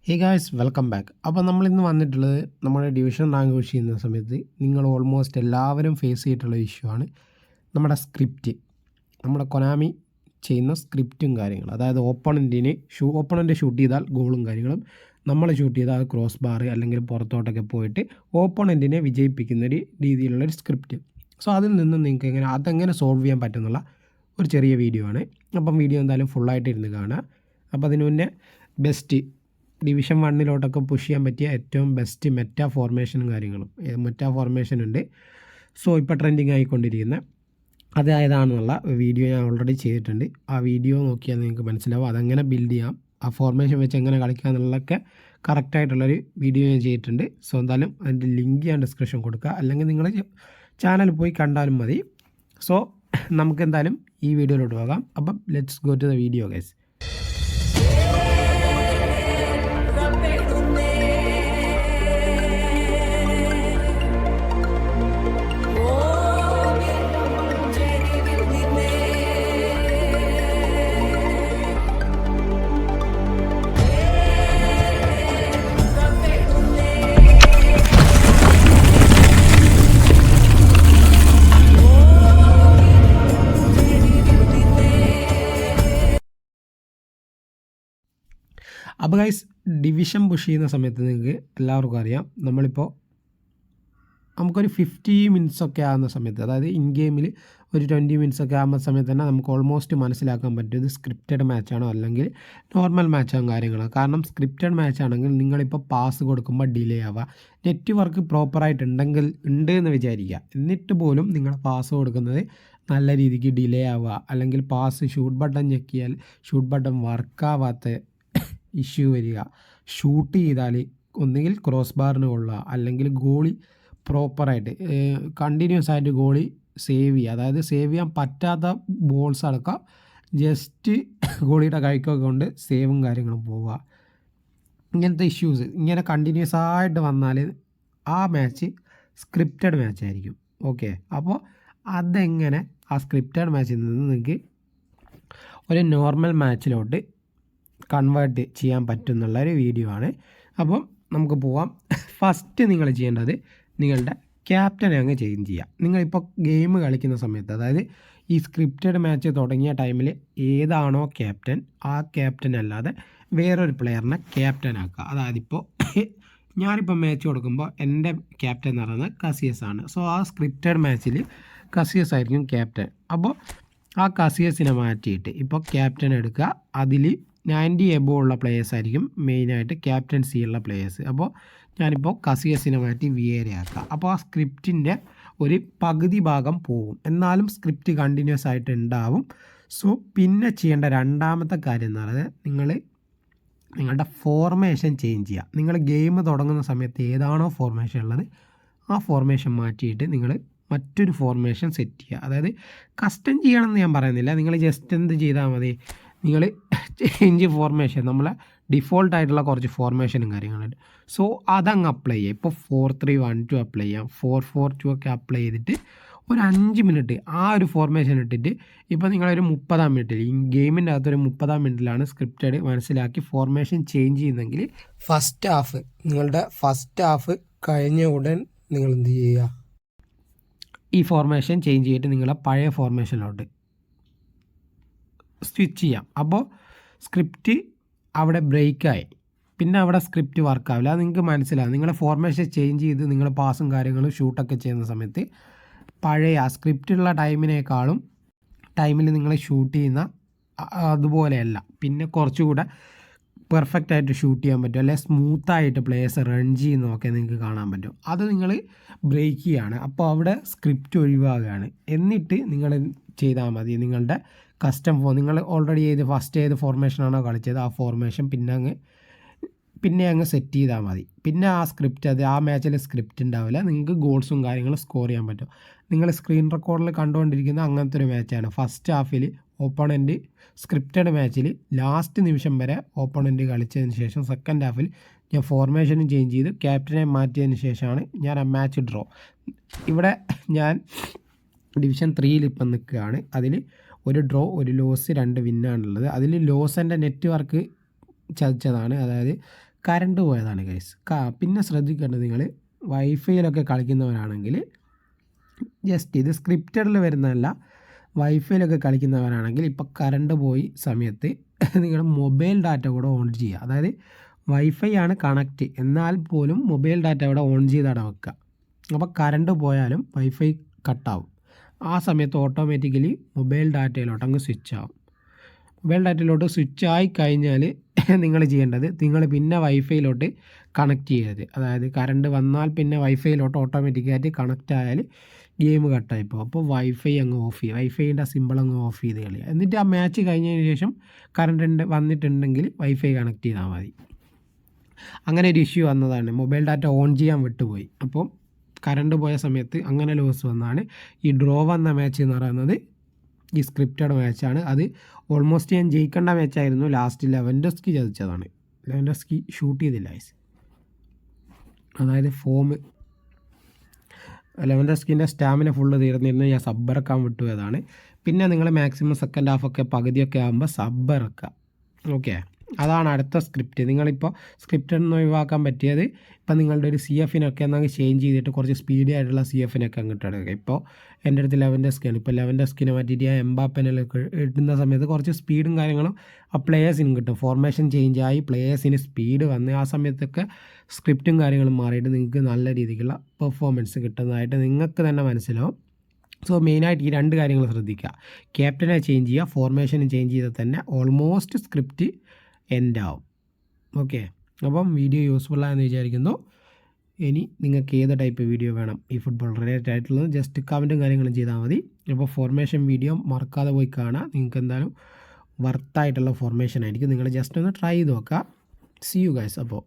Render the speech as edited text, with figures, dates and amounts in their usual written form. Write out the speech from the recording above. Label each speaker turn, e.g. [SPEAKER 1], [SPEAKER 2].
[SPEAKER 1] Hey guys welcome back. അപ്പോൾ നമ്മളിന്ന് വന്നിട്ടുള്ളത് നമ്മുടെ ഡിവിഷൻ റാങ്ക് പുഷ് ചെയ്യുന്ന സമയത്ത് നിങ്ങൾ ഓൾമോസ്റ്റ് എല്ലാവരും ഫേസ് ചെയ്തിട്ടുള്ള ഇഷ്യൂ ആണ് നമ്മുടെ സ്ക്രിപ്റ്റ്. നമ്മുടെ കൊനാമി ചെയ്യുന്ന സ്ക്രിപ്റ്റും കാര്യങ്ങളും, അതായത് ഓപ്പണൻറ്റ് ഷൂട്ട് ചെയ്താൽ ഗോളും കാര്യങ്ങളും, നമ്മൾ ഷൂട്ട് ചെയ്താൽ ക്രോസ് ബാർ അല്ലെങ്കിൽ പുറത്തോട്ടൊക്കെ പോയിട്ട് ഓപ്പണൻറ്റിനെ വിജയിപ്പിക്കുന്നൊരു രീതിയിലുള്ളൊരു സ്ക്രിപ്റ്റ്. സോ അതിൽ നിന്ന് നിങ്ങൾക്ക് അതെങ്ങനെ സോൾവ് ചെയ്യാൻ പറ്റുന്നുള്ള ഒരു ചെറിയ വീഡിയോ ആണ്. അപ്പം വീഡിയോ എന്തായാലും ഫുള്ളായിട്ട് ഇരുന്ന് കാണുക. അപ്പോൾ അതിന് മുന്നേ ബെസ്റ്റ് ഡിവിഷൻ 1 പുഷ് ചെയ്യാൻ പറ്റിയ ഏറ്റവും ബെസ്റ്റ് മെറ്റാ ഫോർമേഷനും കാര്യങ്ങളും മെറ്റാ ഫോർമേഷൻ ഉണ്ട്. സോ ഇപ്പോൾ ട്രെൻഡിങ് ആയിക്കൊണ്ടിരിക്കുന്ന അതായതാണെന്നുള്ള വീഡിയോ ഞാൻ ഓൾറെഡി ചെയ്തിട്ടുണ്ട്. ആ വീഡിയോ നോക്കിയാൽ നിങ്ങൾക്ക് മനസ്സിലാവും അതെങ്ങനെ ബിൽഡ് ചെയ്യാം, ആ ഫോർമേഷൻ വെച്ച് എങ്ങനെ കളിക്കുക എന്നുള്ളതൊക്കെ കറക്റ്റായിട്ടുള്ളൊരു വീഡിയോ ഞാൻ ചെയ്തിട്ടുണ്ട്. സോ എന്തായാലും അതിൻ്റെ ലിങ്ക് ഞാൻ ഡിസ്ക്രിപ്ഷൻ കൊടുക്കുക, അല്ലെങ്കിൽ നിങ്ങൾ ചാനൽ പോയി കണ്ടാലും മതി. സോ നമുക്ക് എന്തായാലും ഈ വീഡിയോയിലോട്ട് പോകാം. അപ്പം let's go to the video guys. അപ്പോൾ ഗൈസ്, ഡിവിഷൻ പുഷ് ചെയ്യുന്ന സമയത്ത് നിങ്ങൾക്ക് എല്ലാവർക്കും അറിയാം, നമുക്കൊരു 50 മിനിറ്റ്സൊക്കെ ആകുന്ന സമയത്ത്, അതായത് ഇൻ ഗെയിമിൽ ഒരു 20 മിനിറ്റ്സൊക്കെ ആകുന്ന സമയത്ത് തന്നെ നമുക്ക് ഓൾമോസ്റ്റ് മനസ്സിലാക്കാൻ പറ്റും ഇത് സ്ക്രിപ്റ്റഡ് മാച്ചാണോ അല്ലെങ്കിൽ നോർമൽ മാച്ചാണോ കാര്യങ്ങളാണ്. കാരണം സ്ക്രിപ്റ്റഡ് മാച്ചാണെങ്കിൽ നിങ്ങളിപ്പോൾ പാസ് കൊടുക്കുമ്പോൾ ഡിലേ ആവുക, നെറ്റ്വർക്ക് പ്രോപ്പറായിട്ടുണ്ടെങ്കിൽ ഉണ്ട് എന്ന് വിചാരിക്കുക, എന്നിട്ട് പോലും നിങ്ങൾ പാസ് കൊടുക്കുന്നത് നല്ല രീതിക്ക് ഡിലേ ആവുക, അല്ലെങ്കിൽ പാസ് ഷൂട്ട് ബട്ടൺ ഞെക്കിയാൽ ഷൂട്ട് ബട്ടൺ വർക്കാവാത്ത ഇഷ്യൂ വരിക, ഷൂട്ട് ചെയ്താൽ ഒന്നുകിൽ ക്രോസ് ബാറിന് കൊള്ളുക, അല്ലെങ്കിൽ ഗോളി പ്രോപ്പറായിട്ട് കണ്ടിന്യൂസ് ആയിട്ട് ഗോളി സേവ് ചെയ്യുക, അതായത് സേവ് ചെയ്യാൻ പറ്റാത്ത ബോൾസ് അടക്കം ജസ്റ്റ് ഗോളിയുടെ കൈക്കൊക്കെ കൊണ്ട് സേവും കാര്യങ്ങളും പോവുക. ഇങ്ങനത്തെ ഇഷ്യൂസ് ഇങ്ങനെ കണ്ടിന്യൂസ് ആയിട്ട് വന്നാൽ ആ മാച്ച് സ്ക്രിപ്റ്റഡ് മാച്ച് ആയിരിക്കും. ഓക്കെ, അപ്പോൾ അതെങ്ങനെ ആ സ്ക്രിപ്റ്റഡ് മാച്ചിൽ നിന്ന് നിങ്ങൾക്ക് ഒരു നോർമൽ മാച്ചിലോട്ട് കൺവേർട്ട് ചെയ്യാൻ പറ്റുന്നുള്ളൊരു വീഡിയോ ആണ്. അപ്പം നമുക്ക് പോവാം. ഫസ്റ്റ് നിങ്ങൾ ചെയ്യേണ്ടത് നിങ്ങളുടെ ക്യാപ്റ്റനെ അങ്ങ് ചേഞ്ച് ചെയ്യുക. നിങ്ങളിപ്പോൾ ഗെയിം കളിക്കുന്ന സമയത്ത്, അതായത് ഈ സ്ക്രിപ്റ്റഡ് മാച്ച് തുടങ്ങിയ ടൈമിൽ ഏതാണോ ക്യാപ്റ്റൻ, ആ ക്യാപ്റ്റൻ അല്ലാതെ വേറൊരു പ്ലെയറിനെ ക്യാപ്റ്റൻ ആക്കുക. അതായത് ഇപ്പോൾ ഞാനിപ്പോൾ മാച്ച് കൊടുക്കുമ്പോൾ എൻ്റെ ക്യാപ്റ്റൻ എന്ന് പറയുന്നത് കസിയസ് ആണ്. സോ ആ സ്ക്രിപ്റ്റഡ് മാച്ചിൽ കസിയസ് ആയിരിക്കും ക്യാപ്റ്റൻ. അപ്പോൾ ആ കസിയസിനെ മാറ്റിയിട്ട് ഇപ്പോൾ ക്യാപ്റ്റൻ എടുക്കുക. അതിൽ 90 എബോ ഉള്ള പ്ലേയേഴ്സ് ആയിരിക്കും മെയിനായിട്ട് ക്യാപ്റ്റൻസി ഉള്ള പ്ലേയേഴ്സ്. അപ്പോൾ ഞാനിപ്പോൾ കസിയസിനെ മാറ്റി വിയേരെ ആക്കുക. അപ്പോൾ ആ സ്ക്രിപ്റ്റിൻ്റെ ഒരു പകുതി ഭാഗം പോകും, എന്നാലും സ്ക്രിപ്റ്റ് കണ്ടിന്യൂസ് ആയിട്ട് ഉണ്ടാവും. സോ പിന്നെ ചെയ്യേണ്ട രണ്ടാമത്തെ കാര്യം എന്ന് പറയുന്നത് നിങ്ങളുടെ ഫോർമേഷൻ ചേഞ്ച് ചെയ്യുക. നിങ്ങൾ ഗെയിം തുടങ്ങുന്ന സമയത്ത് ഏതാണോ ഫോർമേഷൻ ഉള്ളത് ആ ഫോർമേഷൻ മാറ്റിയിട്ട് നിങ്ങൾ മറ്റൊരു ഫോർമേഷൻ സെറ്റ് ചെയ്യുക. അതായത് കസ്റ്റം ചെയ്യണമെന്ന് ഞാൻ പറയുന്നില്ല, നിങ്ങൾ ജസ്റ്റ് എന്ത് ചെയ്താൽ മതി, നിങ്ങൾ ചേഞ്ച് ഫോർമേഷൻ, നമ്മളെ ഡിഫോൾട്ടായിട്ടുള്ള കുറച്ച് ഫോർമേഷനും കാര്യങ്ങളുണ്ട്. സോ അതങ്ങ് അപ്ലൈ ചെയ്യുക. ഇപ്പോൾ 4-3-1-2 അപ്ലൈ ചെയ്യാം, 4-4-2 ഒക്കെ അപ്ലൈ ചെയ്തിട്ട് ഒരു 5 മിനിറ്റ് ആ ഒരു ഫോർമേഷൻ ഇട്ടിട്ട്, ഇപ്പോൾ നിങ്ങളൊരു 30-ാം മിനിറ്റിൽ, ഈ ഗെയിമിൻ്റെ അകത്തൊരു 30-ാം മിനിറ്റിലാണ് സ്ക്രിപ്റ്റഡ് മനസ്സിലാക്കി ഫോർമേഷൻ ചേഞ്ച് ചെയ്യുന്നെങ്കിൽ നിങ്ങളുടെ ഫസ്റ്റ് ഹാഫ് കഴിഞ്ഞ ഉടൻ നിങ്ങൾ എന്ത് ചെയ്യുക, ഈ ഫോർമേഷൻ ചേഞ്ച് ചെയ്തിട്ട് നിങ്ങളെ പഴയ ഫോർമേഷനിലോട്ട് സ്വിച്ച് ചെയ്യാം. അപ്പോൾ സ്ക്രിപ്റ്റ് അവിടെ ബ്രേക്കായി, പിന്നെ അവിടെ സ്ക്രിപ്റ്റ് വർക്കാവില്ല. അത് നിങ്ങൾക്ക് മനസ്സിലാവും. നിങ്ങളുടെ ഫോർമേഷൻ ചേഞ്ച് ചെയ്ത് നിങ്ങൾ പാസും കാര്യങ്ങളും ഷൂട്ടൊക്കെ ചെയ്യുന്ന സമയത്ത് പഴയ സ്ക്രിപ്റ്റുള്ള ടൈമിൽ നിങ്ങൾ ഷൂട്ട് ചെയ്യുന്ന അതുപോലെയല്ല, പിന്നെ കുറച്ചുകൂടെ പെർഫെക്റ്റ് ആയിട്ട് ഷൂട്ട് ചെയ്യാൻ പറ്റും, അല്ലെങ്കിൽ സ്മൂത്തായിട്ട് പ്ലേയേഴ്സ് റൺ ചെയ്യുന്നതൊക്കെ നിങ്ങൾക്ക് കാണാൻ പറ്റും. അത് നിങ്ങൾ ബ്രേക്ക് ചെയ്യുകയാണ്. അപ്പോൾ അവിടെ സ്ക്രിപ്റ്റ് ഒഴിവാകുകയാണ്. എന്നിട്ട് നിങ്ങൾ ചെയ്താൽ മതി നിങ്ങളുടെ കസ്റ്റം നിങ്ങൾ ഓൾറെഡി ഫസ്റ്റ് ഏത് ഫോർമേഷനാണോ കളിച്ചത് ആ ഫോർമേഷൻ പിന്നെ അങ്ങ് സെറ്റ് ചെയ്താൽ മതി. പിന്നെ ആ സ്ക്രിപ്റ്റ് ആ മാച്ചിൽ സ്ക്രിപ്റ്റ് ഉണ്ടാവില്ല, നിങ്ങൾക്ക് ഗോൾസും കാര്യങ്ങളും സ്കോർ ചെയ്യാൻ പറ്റും. നിങ്ങൾ സ്ക്രീൻ റെക്കോർഡിൽ കണ്ടുകൊണ്ടിരിക്കുന്ന അങ്ങനത്തെ ഒരു മാച്ചാണ്. ഫസ്റ്റ് ഹാഫിൽ ഓപ്പണൻറ്റ് സ്ക്രിപ്റ്റഡ് മാച്ചിൽ ലാസ്റ്റ് നിമിഷം വരെ ഓപ്പണൻറ്റ് കളിച്ചതിന് ശേഷം സെക്കൻഡ് ഹാഫിൽ ഞാൻ ഫോർമേഷനും ചേഞ്ച് ചെയ്ത് ക്യാപ്റ്റനെ മാറ്റിയതിന് ശേഷമാണ് ഞാൻ ആ മാച്ച് ഡ്രോ. ഇവിടെ ഞാൻ ഡിവിഷൻ 3 ഇപ്പം നിൽക്കുകയാണ്. അതിൽ ഒരു ഡ്രോ, ഒരു ലോസ്, 2 വിന്നാണുള്ളത്. അതിൽ ലോസിൻ്റെ നെറ്റ്വർക്ക് ചതിച്ചതാണ്. അതായത് കറണ്ട് പോയതാണ് ഗൈസ്. പിന്നെ ശ്രദ്ധിക്കേണ്ടത്, നിങ്ങൾ വൈഫൈയിലൊക്കെ കളിക്കുന്നവരാണെങ്കിൽ ജസ്റ്റ് ഇത് സ്ക്രിപ്റ്റഡിൽ വരുന്നതല്ല, വൈഫൈയിലൊക്കെ കളിക്കുന്നവരാണെങ്കിൽ ഇപ്പോൾ കറണ്ട് പോയി സമയത്ത് നിങ്ങൾ മൊബൈൽ ഡാറ്റ കൂടെ ഓൺ ചെയ്യുക. അതായത് വൈഫൈ ആണ് കണക്റ്റ്, എന്നാൽ പോലും മൊബൈൽ ഡാറ്റ ഇവിടെ ഓൺ ചെയ്താണ് വെക്കുക. അപ്പോൾ കറണ്ട് പോയാലും വൈഫൈ കട്ടാവും. ആ സമയത്ത് ഓട്ടോമാറ്റിക്കലി മൊബൈൽ ഡാറ്റയിലോട്ട് അങ്ങ് സ്വിച്ച് ആവും. മൊബൈൽ ഡാറ്റയിലോട്ട് സ്വിച്ച് ആയി കഴിഞ്ഞാൽ നിങ്ങൾ ചെയ്യേണ്ടത്, നിങ്ങൾ പിന്നെ വൈഫൈയിലോട്ട് കണക്ട് ചെയ്യരുത്. അതായത് കറണ്ട് വന്നാൽ പിന്നെ വൈഫൈയിലോട്ട് ഓട്ടോമാറ്റിക്കായിട്ട് കണക്റ്റ് ആയാൽ ഗെയിം കട്ടായിപ്പോൾ. അപ്പോൾ വൈഫൈ അങ്ങ് ഓഫ് ചെയ്യുക, വൈഫൈൻ്റെ സിമ്പിൾ അങ്ങ് ഓഫ് ചെയ്ത് കളയുക. എന്നിട്ട് ആ മാച്ച് കഴിഞ്ഞതിന് ശേഷം കറണ്ട് വന്നിട്ടുണ്ടെങ്കിൽ വൈഫൈ കണക്ട് ചെയ്താൽ മതി. അങ്ങനെ ഒരു ഇഷ്യൂ വന്നതാണ്, മൊബൈൽ ഡാറ്റ ഓൺ ചെയ്യാൻ വിട്ടുപോയി. അപ്പോൾ കറണ്ട് പോയ സമയത്ത് അങ്ങനെ ലോസ് വന്നതാണ്. ഈ ഡ്രോ വന്ന മാച്ച് എന്ന് പറയുന്നത് ഈ സ്ക്രിപ്റ്റഡ് മാച്ചാണ്. അത് ഓൾമോസ്റ്റ് ഞാൻ ജയിക്കേണ്ട മാച്ചായിരുന്നു. ലാസ്റ്റ് ലെവൻഡോസ്കി ചതിച്ചതാണ്. ലെവൻഡോസ്കി ഷൂട്ട് ചെയ്തില്ല. അതായത് ലെവൻഡോസ്കിൻ്റെ സ്റ്റാമിന ഫുള്ള് തീർന്നിരുന്നു, ഞാൻ സബ് ഇറക്കാൻ വിട്ടുപോയതാണ്. പിന്നെ നിങ്ങൾ മാക്സിമം സെക്കൻഡ് ഹാഫൊക്കെ പകുതിയൊക്കെ ആകുമ്പോൾ സബ് ഇറക്കുക. ഓക്കെ, അതാണ് അടുത്ത സ്ക്രിപ്റ്റ്. നിങ്ങളിപ്പോൾ സ്ക്രിപ്റ്റിൽ നിന്ന് ഒഴിവാക്കാൻ പറ്റിയത്, ഇപ്പോൾ നിങ്ങളുടെ ഒരു സി എഫിനൊക്കെ എന്നങ്ങ് ചേഞ്ച് ചെയ്തിട്ട് കുറച്ച് സ്പീഡി ആയിട്ടുള്ള സി എഫിനൊക്കെ അങ്ങോട്ട് എടുക്കുക. ഇപ്പോൾ എൻ്റെ അടുത്ത് ലെവൻഡോസ്കിയാണ്. ഇപ്പോൾ ലെവൻഡോസ്കിനെ മാറ്റിയിട്ട് ഞാൻ എംബാപ്പേനൊക്കെ ഇടുന്ന സമയത്ത് കുറച്ച് സ്പീഡും കാര്യങ്ങളും ആ പ്ലേയേഴ്സിനും കിട്ടും. ഫോർമേഷൻ ചേഞ്ച് ആയി പ്ലേയേഴ്സിന് സ്പീഡ് വന്ന് ആ സമയത്തൊക്കെ സ്ക്രിപ്റ്റും കാര്യങ്ങളും മാറിയിട്ട് നിങ്ങൾക്ക് നല്ല രീതിക്കുള്ള പെർഫോമൻസ് കിട്ടുന്നതായിട്ട് നിങ്ങൾക്ക് തന്നെ മനസ്സിലാവും. സോ മെയിനായിട്ട് ഈ രണ്ട് കാര്യങ്ങൾ ശ്രദ്ധിക്കുക. ക്യാപ്റ്റനെ ചേഞ്ച് ചെയ്യുക, ഫോർമേഷനും ചേഞ്ച് ചെയ്താൽ തന്നെ ഓൾമോസ്റ്റ് സ്ക്രിപ്റ്റ് എൻഡ് ആവും. ഓക്കെ, അപ്പം വീഡിയോ യൂസ്ഫുള്ളായെന്ന് വിചാരിക്കുന്നു. ഇനി നിങ്ങൾക്ക് ഏത് ടൈപ്പ് വീഡിയോ വേണം ഈ ഫുട്ബോൾ റിലേറ്റഡ് ആയിട്ടുള്ളത് ജസ്റ്റ് കമൻറ്റും കാര്യങ്ങളും ചെയ്താൽ മതി. അപ്പോൾ ഫോർമേഷൻ വീഡിയോ മറക്കാതെ പോയി കാണുക. നിങ്ങൾക്ക് എന്തായാലും വർത്തായിട്ടുള്ള ഫോർമേഷൻ ആയിരിക്കും. നിങ്ങൾ ജസ്റ്റ് ഒന്ന് ട്രൈ ചെയ്ത് നോക്കുക. See you guys. അപ്പോൾ